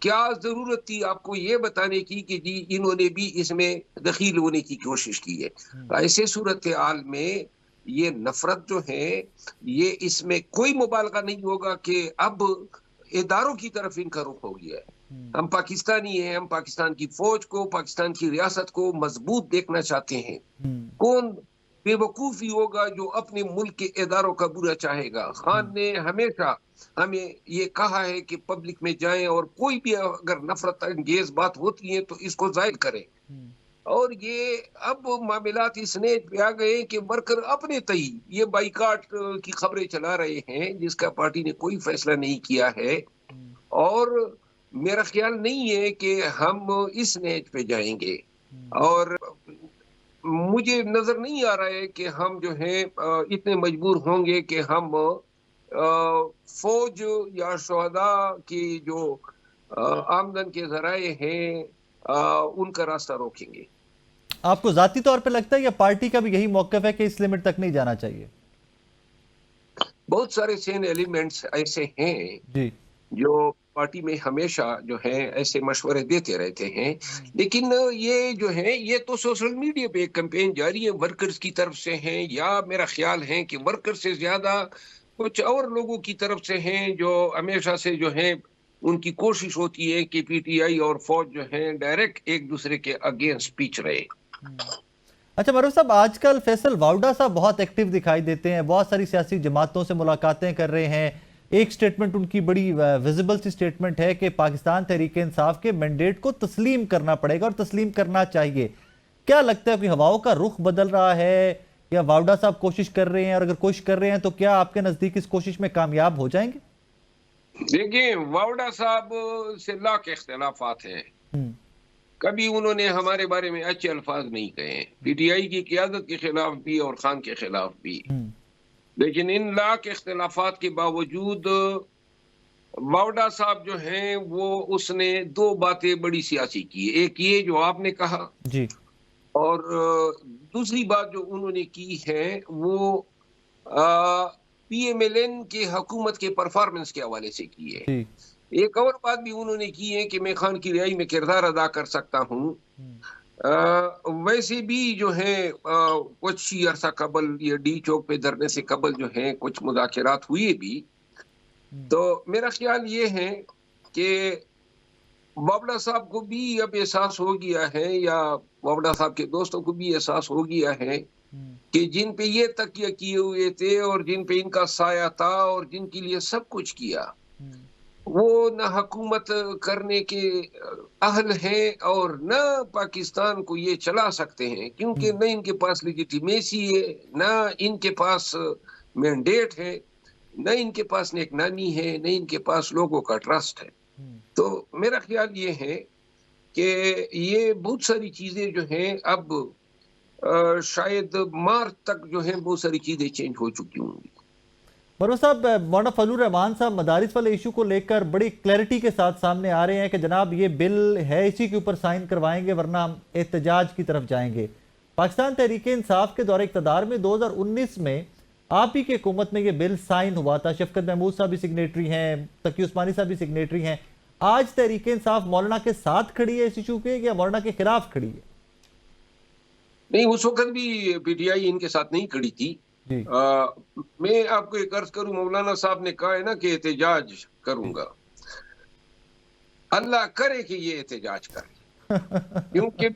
کیا ضرورت تھی آپ کو یہ بتانے کی کہ جی انہوں نے بھی اس میں دخیل ہونے کی کوشش کی ہے؟ ایسے صورتحال میں یہ نفرت جو ہے یہ اس میں کوئی مبالغہ نہیں ہوگا کہ اب اداروں کی طرف ان کا رخ ہو گیا ہے. ہم پاکستانی ہیں، ہم پاکستان کی فوج کو، پاکستان کی ریاست کو مضبوط دیکھنا چاہتے ہیں. کون بے وقوفی ہوگا جو اپنے ملک کے اداروں کا برا چاہے گا؟ خان نے ہمیشہ ہمیں یہ کہا ہے کہ پبلک میں جائیں اور کوئی بھی اگر نفرت انگیز بات ہوتی ہے تو اس کو ظاہر کریں. اور یہ اب معاملات اس نیج پہ آ گئے کہ ورکر اپنے تئی یہ بائیکاٹ کی خبریں چلا رہے ہیں جس کا پارٹی نے کوئی فیصلہ نہیں کیا ہے. اور میرا خیال نہیں ہے کہ ہم اس نیج پہ جائیں گے، اور مجھے نظر نہیں آ رہا ہے کہ ہم جو ہیں اتنے مجبور ہوں گے کہ ہم فوج یا شہداء کی جو آمدن کے ذرائع ہیں ان کا راستہ روکیں گے. آپ کو ذاتی طور پہ لگتا ہے یا پارٹی کا بھی یہی موقف ہے کہ اس لمٹ تک نہیں جانا چاہیے؟ بہت سارے سین ایلیمنٹس ایسے ہیں جی جو پارٹی میں ہمیشہ جو ہیں ایسے مشورے دیتے رہتے ہیں، لیکن یہ جو ہے یہ تو سوشل میڈیا پہ ایک کمپین جاری ہے ورکرز کی طرف سے ہیں، یا میرا خیال ہے کہ ورکر سے زیادہ کچھ اور لوگوں کی طرف سے ہیں جو ہمیشہ سے جو ہیں ان کی کوشش ہوتی ہے کہ پی ٹی آئی اور فوج جو ہیں ڈائریکٹ ایک دوسرے کے اگینسٹ پیچ رہے. اچھا معروف صاحب، آج کل فیصل واؤڈا صاحب بہت ایکٹیو دکھائی دیتے ہیں، بہت ساری سیاسی جماعتوں سے ملاقاتیں کر رہے ہیں. ایک سٹیٹمنٹ ان کی بڑی ویزیبل سی سٹیٹمنٹ ہے کہ پاکستان تحریک انصاف کے مینڈیٹ کو تسلیم کرنا پڑے گا اور تسلیم کرنا چاہیے. کیا لگتا ہے کہ ہواؤں کا رخ بدل رہا ہے یا واؤڈا صاحب کوشش کر رہے ہیں، اور اگر کوشش کر رہے ہیں تو کیا آپ کے نزدیک اس کوشش میں کامیاب ہو جائیں گے؟ دیکھیں، واؤڈا صاحب سے لاکھ اختلافات ہیں، کبھی انہوں نے ہمارے بارے میں اچھے الفاظ نہیں کہے، پی ٹی آئی کی قیادت کے خلاف بھی اور خان کے خلاف بھی. لیکن ان لاکھ اختلافات کے باوجود واؤڈا صاحب جو ہیں وہ اس نے دو باتیں بڑی سیاسی کی. ایک یہ جو آپ نے کہا، جی، اور دوسری بات جو انہوں نے کی ہے وہ پی ایم ایل این کے حکومت کے پرفارمنس کے حوالے سے کی ہے. جی، ایک اور بات بھی انہوں نے کی ہے کہ میں خان کی رہائی میں کردار ادا کر سکتا ہوں. ویسے بھی جو ہے کچھ ہی عرصہ قبل یہ ڈی چوک پہ دھرنے سے قبل جو ہیں کچھ مذاکرات ہوئے بھی. تو میرا خیال یہ ہے کہ واؤڈا صاحب کو بھی اب احساس ہو گیا ہے، یا واؤڈا صاحب کے دوستوں کو بھی احساس ہو گیا ہے کہ جن پہ یہ تکیہ کیے ہوئے تھے اور جن پہ ان کا سایہ تھا اور جن کے لیے سب کچھ کیا، وہ نہ حکومت کرنے کے اہل ہیں اور نہ پاکستان کو یہ چلا سکتے ہیں، کیونکہ نہ ان کے پاس لیجیٹیمیسی ہے، نہ ان کے پاس مینڈیٹ ہے، نہ ان کے پاس نیک نامی ہے، نہ ان کے پاس لوگوں کا ٹرسٹ ہے. تو میرا خیال یہ ہے کہ یہ بہت ساری چیزیں جو ہیں اب شاید مارچ تک جو ہیں بہت ساری چیزیں چینج ہو چکی ہوں گی. معروف صاحب، مولانا فضل الرحمان صاحب مدارس والے ایشو کو لے کر بڑی کلیئرٹی کے ساتھ سامنے آ رہے ہیں کہ جناب یہ بل ہے اسی کے اوپر سائن کروائیں گے ورنہ ہم احتجاج کی طرف جائیں گے. پاکستان تحریک انصاف کے دور اقتدار میں 2019 میں آپ ہی کی حکومت میں یہ بل سائن ہوا تھا، شفقت محمود صاحب بھی سگنیٹری ہیں، تقی عثمانی صاحب بھی سگنیٹری ہیں. آج تحریک انصاف مولانا کے ساتھ کھڑی ہے اس ایشو کے یا مولانا کے خلاف کھڑی ہے؟ نہیں، اس وقت بھی پی ٹی آئی ان کے ساتھ نہیں کھڑی تھی. میں آپ کو ایک عرض کروں، مولانا صاحب نے کہا ہے نا کہ احتجاج کروں گا. اللہ کرے کہ یہ احتجاج کرے، کیونکہ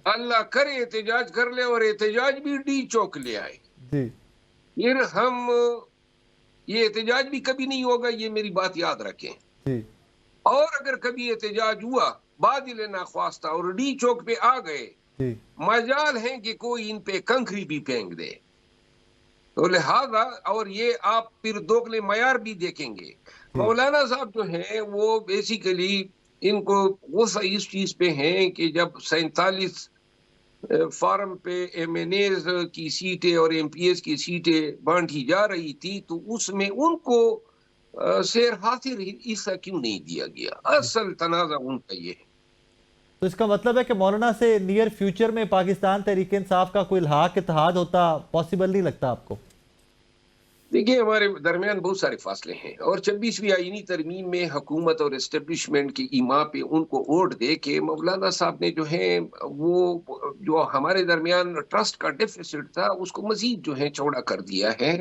اللہ کرے احتجاج کر لے اور احتجاج بھی ڈی چوک لے آئے، پھر ہم یہ احتجاج بھی کبھی نہیں ہوگا، یہ میری بات یاد رکھیں. اور اگر کبھی احتجاج ہوا بادل ناخواستہ اور ڈی چوک پہ آ گئے، مجال ہے کہ کوئی ان پہ کنکری بھی پھینک دے. تو لہذا اور یہ آپ پھر دوگلے معیار بھی دیکھیں گے. مولانا صاحب جو ہیں وہ بیسیکلی ان کو غصہ اس چیز پہ ہیں کہ جب 47 فارم پہ ایم این ایز کی سیٹیں اور ایم پی ایس کی سیٹیں بانٹی جا رہی تھی تو اس میں ان کو سیر حاصل حصہ کیوں نہیں دیا گیا. اصل تنازع ان کا یہ ہے. تو اس کا مطلب ہے کہ مولانا سے نیئر فیوچر میں پاکستان تحریک انصاف کا کوئی الحاق اتحاد ہوتا پاسبل نہیں لگتا آپ کو؟ دیکھیے ہمارے درمیان بہت سارے فاصلے ہیں، اور 26ویں آئینی ترمیم میں حکومت اور اسٹیبلشمنٹ کی ایما پہ ان کو ووٹ دے کے مولانا صاحب نے جو ہے وہ جو ہمارے درمیان ٹرسٹ کا ڈیفیسٹ تھا اس کو مزید جو ہے چوڑا کر دیا ہے.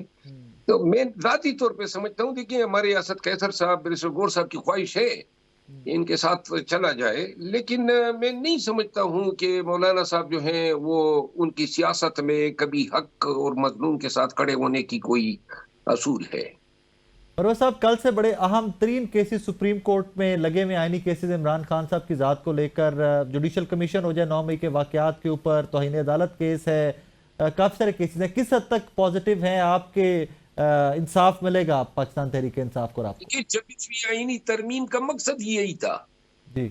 تو میں ذاتی طور پہ سمجھتا ہوں دیکھیے ہمارے اسد قیصر صاحب بیرسٹر گور صاحب کی خواہش ہے کہ ان کے ساتھ چلا جائے، لیکن میں نہیں سمجھتا ہوں کہ مولانا صاحب جو ہیں وہ ان کی سیاست میں کبھی حق اور مظلوم کے ساتھ کھڑے ہونے کی کوئی اصول ہے. مروت صاحب، کل سے بڑے اہم ترین کیسز سپریم کورٹ میں لگے ہوئے آئینی کیسز عمران خان صاحب کی ذات کو لے کر، جوڈیشل کمیشن ہو جائے 9 مئی کے واقعات کے اوپر، توہین عدالت کیس ہے، کافی سارے کیسز ہیں. کس حد تک پازیٹیو ہیں آپ کے انصاف ملے گا پاکستان تحریک انصاف کو؟ آپ کہ 26ویں آئینی ترمیم کا مقصد یہی تھا جی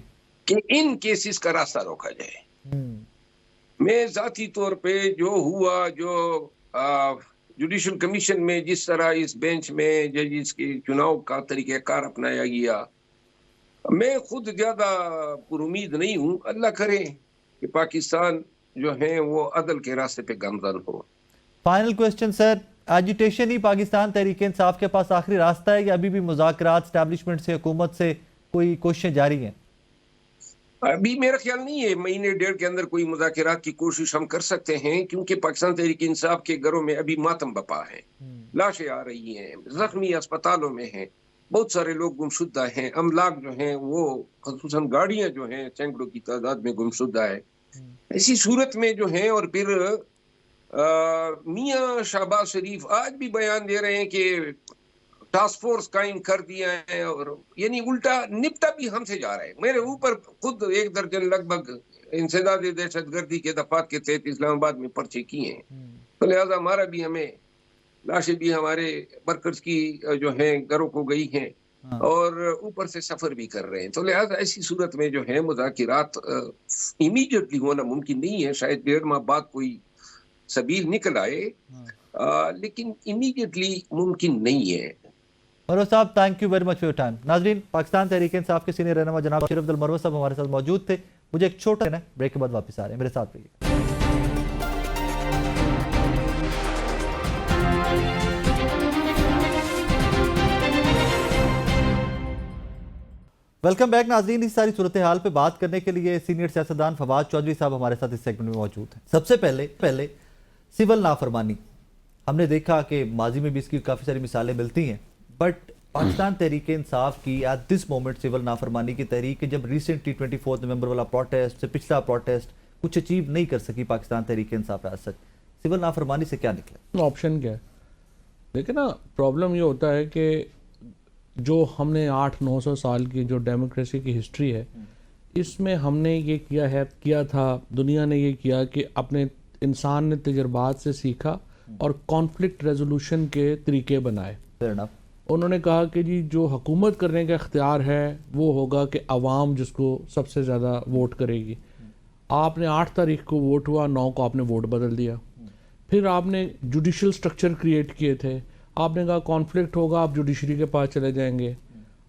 کہ ان کیسز کا راستہ روکا جائے. میں ذاتی طور پہ جو ہوا، جو جوڈیشل کمیشن میں جس طرح اس بینچ میں ججز کے چناؤ کا طریقہ کار اپنایا گیا، میں خود زیادہ پر امید نہیں ہوں. اللہ کرے کہ پاکستان جو ہے وہ عدل کے راستے پہ گامزن ہو. فائنل کوسچن سر، ایجیٹیشن ہی پاکستان تحریک انصاف کے پاس آخری راستہ ہے یا ابھی بھی مذاکرات اسٹیبلشمنٹ سے، حکومت سے کوئی کوششیں جاری ہیں؟ ابھی میرا خیال نہیں ہے مہینے ڈیڑھ کے اندر کوئی مذاکرات کی کوشش ہم کر سکتے ہیں، کیونکہ پاکستان تحریک انصاف کے گھروں میں ابھی ماتم بپا ہے، لاشیں آ رہی ہیں، زخمی اسپتالوں میں ہیں، بہت سارے لوگ گمشدہ ہیں، املاک جو ہیں وہ خصوصاً گاڑیاں جو ہیں سینکڑوں کی تعداد میں گمشدہ ہے. ایسی صورت میں جو ہے، اور پھر میاں شہباز شریف آج بھی بیان دے رہے ہیں کہ ٹاسک فورس قائم کر دیا ہے، اور یعنی الٹا نپٹا بھی ہم سے جا رہا ہے. میرے اوپر خود 1 درجن لگ بھگ انسداد دہشت گردی کے دفعات کے تحت اسلام آباد میں پرچے کیے ہیں، تو لہٰذا ہمارا بھی، ہمیں لاشیں بھی ہمارے ورکرز کی جو ہیں گھروں کو گئی ہیں، اور اوپر سے سفر بھی کر رہے ہیں. تو لہٰذا ایسی صورت میں جو ہے مذاکرات امیڈیٹلی ہونا ممکن نہیں ہے. شاید 1.5 ماہ بعد کوئی سبیل نکل آئے، لیکن امیڈیٹلی ممکن نہیں ہے. مروت صاحب، thank you very much for your time. ناظرین، پاکستان تحریک انصاف کے سینئر رہنما جناب شریف عبد المروت صاحب ہمارے ساتھ موجود تھے. مجھے ایک چھوٹا بریک کے بعد واپس آ رہے ہیں، میرے ساتھ رہیے. ویلکم بیک ناظرین. اس ساری صورتحال پہ بات کرنے کے لیے سینئر سیاستدان فواد چودھری صاحب ہمارے ساتھ اس سیگمنٹ میں موجود ہیں. سب سے پہلے سول نافرمانی ہم نے دیکھا کہ ماضی میں بھی اس کی کافی ساری مثالیں ملتی ہیں، بٹ پاکستان تحریک انصاف کی ایٹ دس مومنٹ سول نافرمانی کی تحریک، جب ریسنٹلی 24 نومبر والا پروٹیسٹ سے پچھلا پروٹیسٹ کچھ اچیو نہیں کر سکی Pakistan Tehreek Insaf as such, civil نافرمانی سے کیا نکلا؟ آپشن کیا ہے؟ دیکھیں نا، پرابلم یہ ہوتا ہے کہ جو ہم نے 800-900 سال کی جو ڈیموکریسی کی ہسٹری ہے، اس میں ہم نے یہ کیا تھا، دنیا نے یہ کیا کہ اپنے انسان نے تجربات سے سیکھا اور کانفلکٹ ریزولوشن کے طریقے بنائے. انہوں نے کہا کہ جی جو حکومت کرنے کا اختیار ہے وہ ہوگا کہ عوام جس کو سب سے زیادہ ووٹ کرے گی. آپ نے 8 تاریخ کو ووٹ ہوا، 9 کو آپ نے ووٹ بدل دیا. پھر آپ نے جوڈیشل سٹرکچر کریٹ کیے تھے، آپ نے کہا کانفلکٹ ہوگا آپ جوڈیشری کے پاس چلے جائیں گے.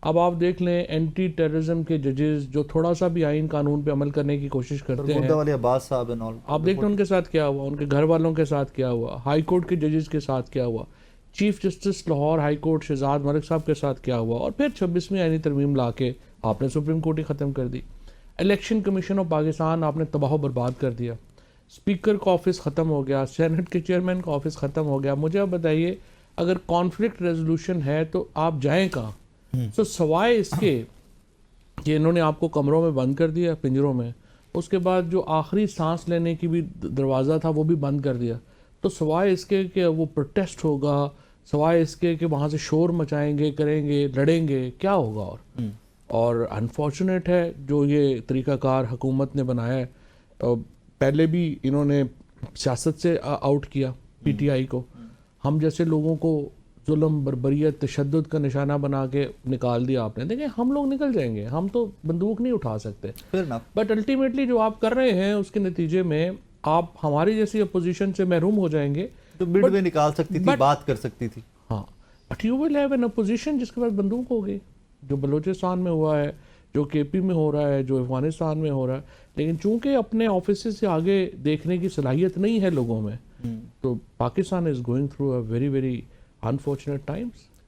اب آپ دیکھ لیں اینٹی ٹیررزم کے ججز جو تھوڑا سا بھی آئین قانون پہ عمل کرنے کی کوشش کرتے ہیں، آپ دیکھ لیں ان کے ساتھ کیا ہوا، ان کے گھر والوں کے ساتھ کیا ہوا، ہائی کورٹ کے ججز کے ساتھ کیا ہوا، chief justice Lahore high court Shahzad Malik صاحب کے ساتھ کیا ہوا، اور پھر 26ویں آئینی ترمیم لا کے آپ نے سپریم کورٹ ہی ختم کر دی. الیکشن کمیشن آف پاکستان آپ نے تباہ و برباد کر دیا. اسپیکر کا آفس ختم ہو گیا، سینٹ کے چیئرمین کا آفس ختم ہو گیا. مجھے اب بتائیے اگر کانفلکٹ ریزولوشن ہے تو آپ جائیں کہاں؟ تو سوائے اس کے کہ انہوں نے آپ کو کمروں میں بند کر دیا، پنجروں میں، اس کے بعد جو آخری سانس لینے کی بھی دروازہ تھا وہ بھی بند کر دیا. تو سوائے اس کے کہ وہ پروٹیسٹ ہوگا، سوائے اس کے کہ وہاں سے شور مچائیں گے، کریں گے، لڑیں گے، کیا ہوگا؟ اور انفارچونیٹ ہے جو یہ طریقہ کار حکومت نے بنایا ہے. پہلے بھی انہوں نے سیاست سے آؤٹ کیا پی ٹی آئی کو، ہم جیسے لوگوں کو ظلم، بربریت، تشدد کا نشانہ بنا کے نکال دیا آپ نے. دیکھیں ہم لوگ نکل جائیں گے، ہم تو بندوق نہیں اٹھا سکتے، بٹ الٹیمیٹلی جو آپ کر رہے ہیں اس کے نتیجے میں آپ ہماری جیسی اپوزیشن سے محروم ہو جائیں گے. تو مڈ میں نکال سکتی تھی، بات کر سکتی تھی. ہاں، but you will have an opposition جس کے پاس بندوق ہوگی، جو بلوچستان میں ہوا ہے، جو کے پی میں ہو رہا ہے، جو افغانستان میں ہو رہا ہے. لیکن چونکہ اپنے آفیسز سے آگے دیکھنے کی صلاحیت نہیں ہے لوگوں میں، تو Pakistan is going through a very very unfortunate times.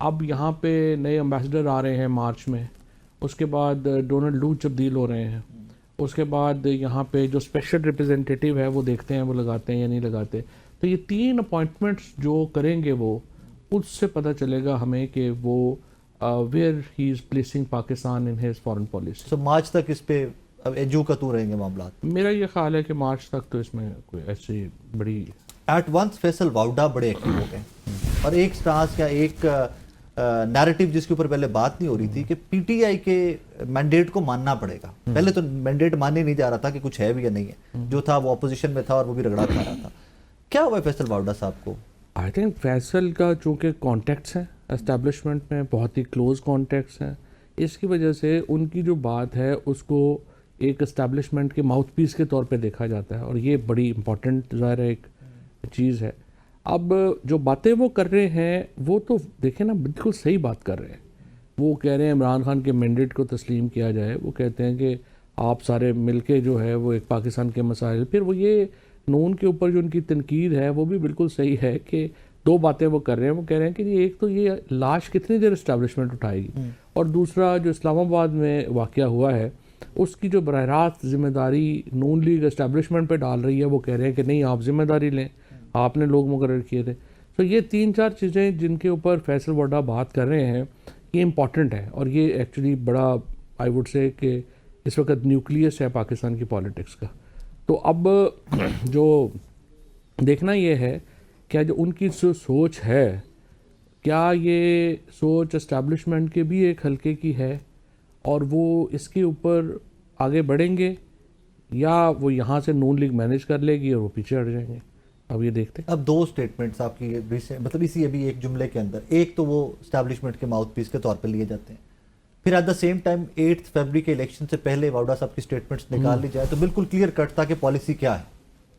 اب یہاں پہ نئے امبیسڈر آ رہے ہیں مارچ میں, اس کے بعد ڈونلڈ لو تبدیل ہو رہے ہیں, اس کے بعد یہاں پہ جو اسپیشل ریپرزینٹیٹیو ہے وہ دیکھتے ہیں وہ لگاتے ہیں یا نہیں لگاتے. تو یہ 3 اپوائنٹمنٹس جو کریں گے وہ, اس سے پتہ چلے گا ہمیں کہ وہ where he is placing Pakistan in his foreign policy. So March تک اس پہ ایجو کا تو رہیں گے معاملات. میرا یہ خیال ہے کہ مارچ تک تو اس میں کوئی ایسی بڑی. ایٹ ونس فیصل واؤڈا بڑے ایکٹیو ہو گئے اور ایک سٹانس یا ایک نیریٹو جس کے اوپر پہلے بات نہیں ہو رہی تھی کہ پی ٹی آئی کے مینڈیٹ کو ماننا پڑے گا. پہلے تو مینڈیٹ ماننے نہیں جا رہا تھا کہ کچھ ہے بھی یا نہیں ہے, جو تھا وہ اپوزیشن میں تھا اور وہ بھی رگڑا کھا رہا تھا. کیا ہوا ہے فیصل واؤڈا صاحب کو؟ آئی تھنک فیصل کا چونکہ کانٹیکٹس ہیں اسٹیبلشمنٹ میں, بہت ہی کلوز کانٹیکٹس ہیں, اس کی وجہ سے ان کی جو بات ہے اس کو ایک اسٹیبلشمنٹ کے ماؤتھ پیس کے طور پہ دیکھا جاتا ہے, اور یہ بڑی امپورٹنٹ ظاہر ایک چیز ہے. اب جو باتیں وہ کر رہے ہیں وہ تو دیکھیں نا بالکل صحیح بات کر رہے ہیں. وہ کہہ رہے ہیں عمران خان کے مینڈیٹ کو تسلیم کیا جائے, وہ کہتے ہیں کہ آپ سارے مل کے جو ہے وہ ایک پاکستان کے مسائل. پھر وہ یہ نون کے اوپر جو ان کی تنقید ہے وہ بھی بالکل صحیح ہے کہ 2 باتیں وہ کر رہے ہیں. وہ کہہ رہے ہیں کہ ایک تو یہ لاش کتنی دیر اسٹیبلشمنٹ اٹھائے گی, اور دوسرا جو اسلام آباد میں واقعہ ہوا ہے اس کی جو براہ راست ذمہ داری نون لیگ اسٹیبلشمنٹ پہ ڈال رہی ہے, وہ کہہ رہے ہیں کہ نہیں آپ ذمہ داری لیں, آپ نے لوگ مقرر کیے تھے. تو یہ 3-4 چیزیں جن کے اوپر فیصل واؤڈا بات کر رہے ہیں یہ امپورٹنٹ ہے, اور یہ ایکچولی بڑا آئی ووڈ سے کہ اس وقت نیوکلیس ہے پاکستان کی پالیٹکس کا. تو اب جو دیکھنا یہ ہے کیا جو ان کی جو سوچ ہے, کیا یہ سوچ اسٹیبلشمنٹ کے بھی ایک حلقے کی ہے اور وہ اس کے اوپر آگے بڑھیں گے, یا وہ یہاں سے نون لیگ مینیج کر لے گی اور وہ پیچھے ہٹ جائیں گے. اب یہ دیکھتے ہیں. اب 2 سٹیٹمنٹس آپ کی مطلب اسی ابھی ایک جملے کے اندر, ایک تو وہ اسٹیبلشمنٹ کے ماؤتھ پیس کے طور پہ لیے جاتے ہیں, پھر at the same time 8 February کے الیکشن سے پہلے واؤڈا صاحب کی سٹیٹمنٹس نکال لی جائے تو بالکل کلیئر کٹ تھا کہ پالیسی کیا ہے,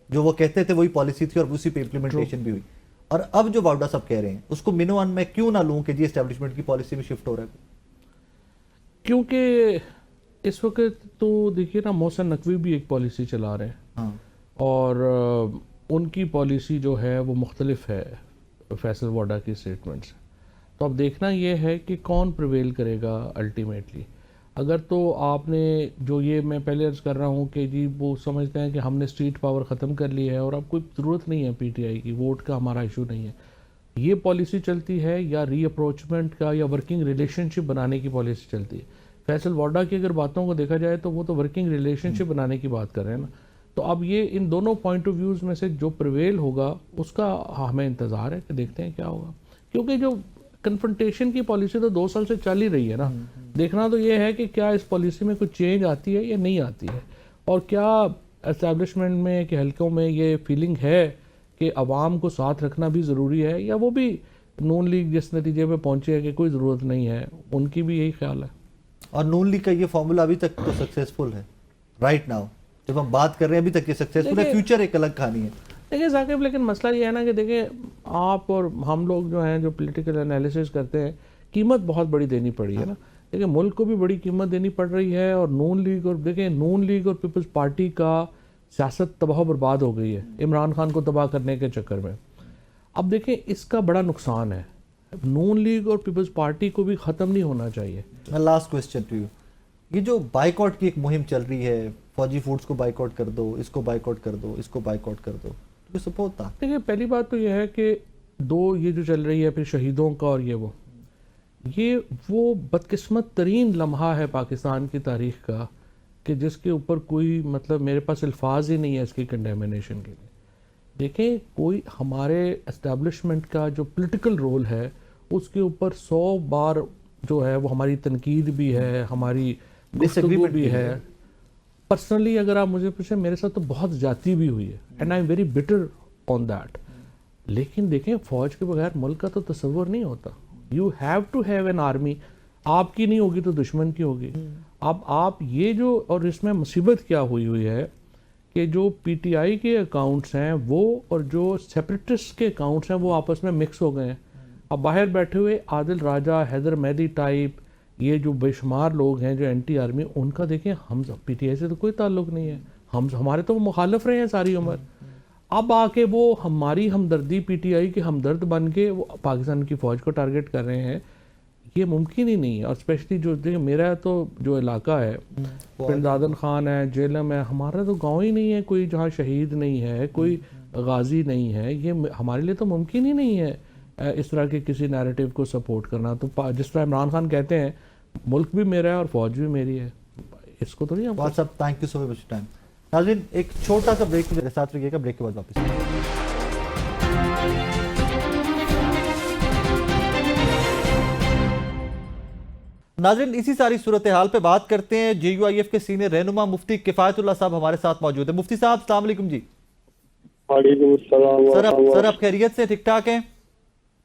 جو وہ کہتے تھے وہی پالیسی تھی اور اسی پہ امپلیمنٹیشن بھی ہوئی. اور اب جو واؤڈا صاحب کہہ رہے ہیں اس کو منو ان میں کیوں نہ لوں کہ جی اسٹیبلشمنٹ کی پالیسی میں شفٹ ہو رہا ہے, کیونکہ اس وقت تو دیکھیے نا محسن نقوی بھی ایک پالیسی چلا رہے ہیں, اور ان کی پالیسی جو ہے وہ مختلف ہے فیصل واؤڈا کی اسٹیٹمنٹ سے. تو اب دیکھنا یہ ہے کہ کون پریویل کرے گا الٹیمیٹلی. اگر تو آپ نے جو یہ میں پہلے عرض کر رہا ہوں کہ جی وہ سمجھتے ہیں کہ ہم نے اسٹریٹ پاور ختم کر لی ہے اور اب کوئی ضرورت نہیں ہے پی ٹی آئی کی, ووٹ کا ہمارا ایشو نہیں ہے, یہ پالیسی چلتی ہے, یا ری اپروچمنٹ کا یا ورکنگ ریلیشن شپ بنانے کی پالیسی چلتی ہے. فیصل واؤڈا کی اگر باتوں کو دیکھا جائے تو وہ تو ورکنگ ریلیشن شپ بنانے کی بات کر رہے ہیں نا. تو اب یہ ان دونوں پوائنٹ آف ویوز میں سے جو پریویل ہوگا اس کا ہمیں انتظار ہے کہ دیکھتے ہیں کیا ہوگا, کیونکہ جو کنفرنٹیشن کی پالیسی تو 2 سال سے چل ہی رہی ہے نا. دیکھنا تو یہ ہے کہ کیا اس پالیسی میں کچھ چینج آتی ہے یا نہیں آتی ہے, اور کیا اسٹیبلشمنٹ میں کہ حلقوں میں یہ فیلنگ ہے کہ عوام کو ساتھ رکھنا بھی ضروری ہے, یا وہ بھی نون لیگ جس نتیجے پہ پہنچے ہے کہ کوئی ضرورت نہیں ہے, ان کی بھی یہی خیال ہے. اور نون لیگ کا یہ فارمولا ابھی تک تو سکسیسفل ہے رائٹ ناؤ, جب ہم بات کر رہے ہیں ابھی تک یہ سکسیسفل ہے, فیوچر ایک الگ کہانی ہے. دیکھیں ثاقب, لیکن مسئلہ یہ ہے نا کہ دیکھیں آپ اور ہم لوگ جو ہیں جو پولیٹیکل انالیسس کرتے ہیں, قیمت بہت بڑی دینی پڑی ہے نا. دیکھیں ملک کو بھی بڑی قیمت دینی پڑ رہی ہے, اور نون لیگ اور دیکھیں نون لیگ اور پیپلز پارٹی کا سیاست تباہ و برباد ہو گئی ہے عمران خان کو تباہ کرنے کے چکر میں. اب دیکھیں اس کا بڑا نقصان ہے, نون لیگ اور پیپلز پارٹی کو بھی ختم نہیں ہونا چاہیے. لاسٹ کوسچن ٹو یو, یہ جو بائیکاٹ کی ایک مہم چل رہی ہے, فوجی فوڈز کو بائیکاٹ کر دو, اس کو بائیکاٹ کر دو, اس کو بائیکاٹ کر دو, یہ سپورٹ تھا. دیکھیں پہلی بات تو یہ ہے کہ یہ جو چل رہی ہے پھر شہیدوں کا, اور یہ وہ بدقسمت ترین لمحہ ہے پاکستان کی تاریخ کا کہ جس کے اوپر کوئی مطلب میرے پاس الفاظ ہی نہیں ہے اس کی کنڈیمنیشن کے لیے. دیکھیں کوئی ہمارے اسٹیبلشمنٹ کا جو پولیٹیکل رول ہے اس کے اوپر 100 بار جو ہے وہ ہماری تنقید بھی ہے, ہماری گفتگو بھی ہے. پرسنلی اگر آپ مجھے پوچھیں میرے ساتھ تو بہت زیادتی بھی ہوئی ہے, and I am very butter on that. لیکن دیکھیں فوج کے بغیر ملک کا تو تصور نہیں ہوتا. You have to have an army, آپ کی نہیں ہوگی تو دشمن کی ہوگی. اب آپ یہ جو, اور اس میں مصیبت کیا ہوئی ہے کہ جو پی ٹی آئی کے اکاؤنٹس ہیں وہ اور جو سیپریٹسٹ کے اکاؤنٹس ہیں وہ آپس میں مکس ہو گئے ہیں. اب باہر بیٹھے ہوئے عادل راجہ, حیدر مہدی ٹائپ, یہ جو بے شمار لوگ ہیں جو اینٹی آرمی, ان کا دیکھیں ہم پی ٹی آئی سے تو کوئی تعلق نہیں ہے, ہمارے تو وہ مخالف رہے ہیں ساری عمر. اب آ کے وہ ہماری ہمدردی پی ٹی آئی کے ہمدرد بن کے وہ پاکستان کی فوج کو ٹارگٹ کر رہے ہیں، یہ ممکن ہی نہیں ہے. اور اسپیشلی جو میرا تو جو علاقہ ہے، پنڈ دادن خان ہے، جیلم ہے، ہمارا تو گاؤں ہی نہیں ہے کوئی جہاں شہید نہیں ہے، کوئی غازی نہیں ہے. یہ ہمارے لیے تو ممکن ہی نہیں ہے اس طرح کے کسی نیریٹو کو سپورٹ کرنا. تو جس طرح عمران خان کہتے ہیں ملک بھی میرا ہے اور فوج بھی میری ہے، اس کو تو نہیں ہم. بہت صاحب thank you so much time. ناظرین ایک چھوٹا سا بریک میرے ساتھ رہیے گا، بریک کے بعد واپس. ناظرین اسی ساری صورتحال پہ بات کرتے ہیں. جے یو آئی ایف کے سینئر رہنما مفتی کفایت اللہ صاحب ہمارے ساتھ موجود ہیں. مفتی صاحب السلام علیکم. جی وعلیکم السلام. سر آپ خیریت سے ٹھیک ٹھاک ہیں؟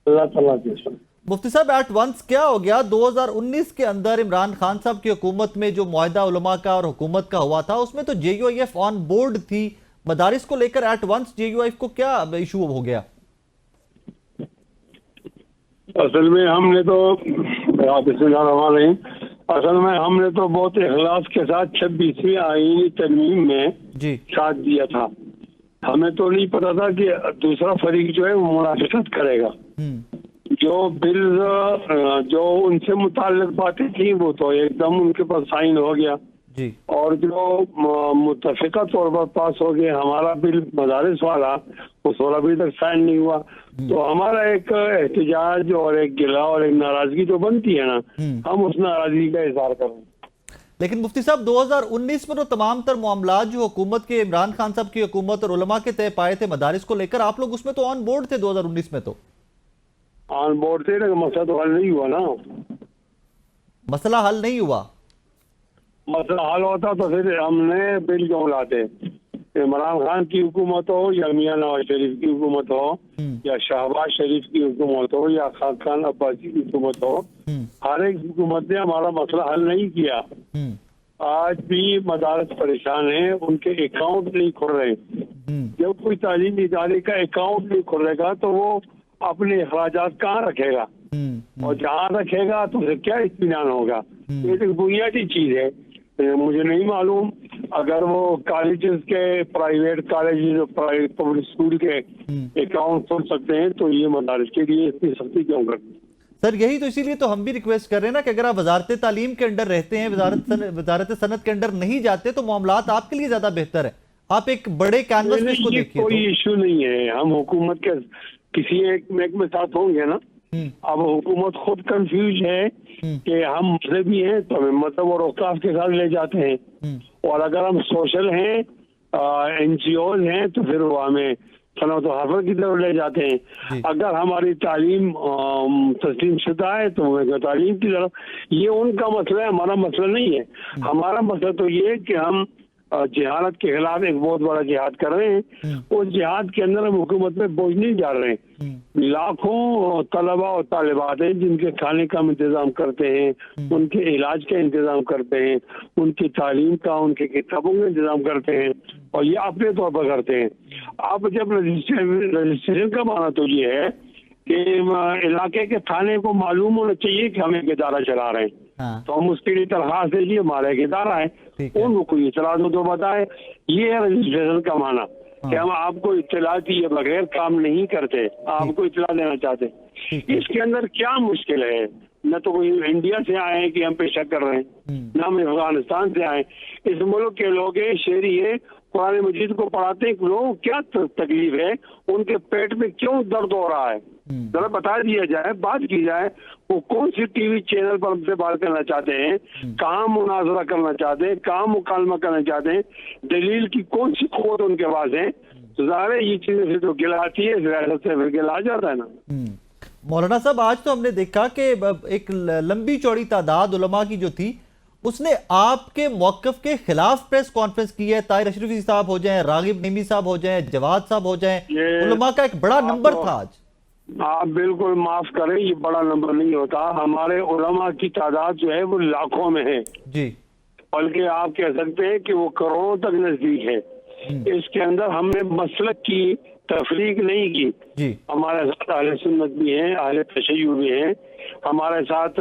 اللہ تعالیٰ کی شکر. مفتی صاحب ایٹ ونس کیا ہو گیا 2019 کے اندر عمران خان صاحب کی حکومت میں جو معاہدہ علماء کا اور حکومت کا ہوا تھا اس میں تو J U I F on board تھی. مدارس کو لے کر at once J U I F کو کیا ایشو ہو گیا؟ اصل میں ہم نے تو اصل میں ہم نے تو بہت اخلاص کے ساتھ 26ویں آئینی ترمیم میں جی ساتھ دیا تھا. ہمیں تو نہیں پتا تھا کہ دوسرا فریق جو ہے وہ منافقت کرے گا. جو بل جو ان سے متعلق باتیں تھیں وہ تو ایک دم ان کے پاس سائن ہو گیا جی اور جو متفقہ طور پر پاس ہو گیا ہمارا بل مدارس والا اس والا ابھی تک سائن نہیں ہوا. تو ہمارا ایک احتجاج اور ایک گلا اور ایک ناراضگی تو بنتی ہے نا، ہم اس ناراضگی کا اظہار کریں. لیکن مفتی صاحب 2019 میں تو تمام تر معاملات جو حکومت کے عمران خان صاحب کی حکومت اور علماء کے طے پائے تھے مدارس کو لے کر، آپ لوگ اس میں تو آن بورڈ تھے 2019 میں. تو آن بورڈ تھے لیکن مسئلہ تو حل نہیں ہوا نا. مسئلہ حل نہیں ہوا. مسئلہ حل ہوتا تو پھر ہم نے بل کیوں لاتے؟ عمران خان کی حکومت ہو یا میاں نواز شریف کی حکومت ہو یا شہباز شریف کی حکومت ہو یا خاقان عباسی کی حکومت ہو، ہر ایک حکومت نے ہمارا مسئلہ حل نہیں کیا. آج بھی مدارس پریشان ہیں، ان کے اکاؤنٹ نہیں کھل رہے. جب کوئی تعلیمی ادارے کا اکاؤنٹ نہیں کھلے گا تو وہ اپنے اخراجات کہاں رکھے گا، اور جہاں رکھے گا تو پھر کیا اطمینان ہوگا؟ یہ ایک بنیادی چیز ہے. مجھے نہیں معلوم اگر وہ کالجز کے پرائیویٹ کالجز پبلک اسکول کے اکاؤنٹ کھول سکتے ہیں تو یہ مدارس کے لیے اتنی سختی کیوں کرتی؟ سر یہی تو اسی لیے تو ہم بھی ریکویسٹ کر رہے ہیں نا کہ اگر آپ وزارت تعلیم کے انڈر رہتے ہیں، وزارت صنعت کے انڈر نہیں جاتے تو معاملات آپ کے لیے زیادہ بہتر ہے. آپ ایک بڑے کینوس میں اس کو دیکھیے. کوئی ایشو نہیں ہے، ہم حکومت کے کسی ایک محکمے ساتھ ہوں گے نا. اب حکومت خود کنفیوز ہے کہ ہم مذہبی ہیں تو ہمیں مذہب اور اوقاف کے ساتھ لے جاتے ہیں، اور اگر ہم سوشل ہیں این جی اوز ہیں تو پھر وہ ہمیں صنعت و حرفت کی طرف لے جاتے ہیں. اگر ہماری تعلیم تسلیم شدہ ہے تو وہ تعلیم کی طرف. یہ ان کا مسئلہ ہے، ہمارا مسئلہ نہیں ہے. ہمارا مسئلہ تو یہ ہے کہ ہم جہالت کے خلاف ایک بہت بڑا جہاد کر رہے ہیں. اس جہاد کے اندر ہم حکومت میں بوجھ نہیں ڈال رہے ہیں. لاکھوں طلبہ اور طالبات ہیں جن کے کھانے کا ہم انتظام کرتے ہیں، ان کے علاج کا انتظام کرتے ہیں، ان کی تعلیم کا، ان کی کتابوں کا انتظام کرتے ہیں، اور یہ اپنے طور پر کرتے ہیں. اب جب رجسٹریشن کا معنی تو یہ ہے کہ علاقے کے تھانے کو معلوم ہونا چاہیے کہ ہم ایک ادارہ چلا رہے ہیں، تو ہم اس کے لیے درخواست دیں جی ہمارا ایک ادارہ ہے، ان کو کوئی اطلاع تو بتائے. یہ ہے رجسٹریشن کا معنی کہ ہم آپ کو اطلاع دیے بغیر کام نہیں کرتے، آپ کو اطلاع دینا چاہتے. اس کے اندر کیا مشکل ہے؟ نہ تو کوئی انڈیا سے آئے ہیں کہ ہم پیشہ کر رہے ہیں، نہ ہم افغانستان سے آئے. اس ملک کے لوگ ہیں، شہری ہیں، قرآن مجید کو پڑھاتے ہیں. لوگوں کیا تکلیف ہے، ان کے پیٹ میں کیوں درد ہو رہا ہے، ذرا بتا دیا جائے، بات کی جائے. وہ کون سی ٹی وی چینل پر ہم سے بات کرنا چاہتے ہیں، کہاں مناظرہ کرنا چاہتے ہیں، کہاں مکالمہ کرنا چاہتے ہیں، دلیل کی کون سی قوت ان کے پاس ہے. ظاہر ہے یہ چیزیں سے تو گلا آتی ہے، ریاست سے پھر گلا آ جاتا ہے نا. مولانا صاحب آج تو ہم نے دیکھا کہ ایک لمبی چوڑی تعداد علماء کی جو تھی اس نے آپ کے موقف کے خلاف پریس کانفرنس کی ہے. طاہر اشرفی صاحب ہو جائیں، راغب نعیمی صاحب ہو جائیں، جواد صاحب ہو جائیں، علماء کا ایک بڑا نمبر تھا آج. آپ بالکل معاف کریں، یہ بڑا نمبر نہیں ہوتا. ہمارے علماء کی تعداد جو ہے وہ لاکھوں میں ہے جی، بلکہ آپ کہہ سکتے ہیں کہ وہ کروڑوں تک نزدیک ہے. اس کے اندر ہم نے مسلک کی تفریق نہیں کی. ہمارے ساتھ اہل سنت بھی ہیں، اہل تشیع بھی ہیں، ہمارے ساتھ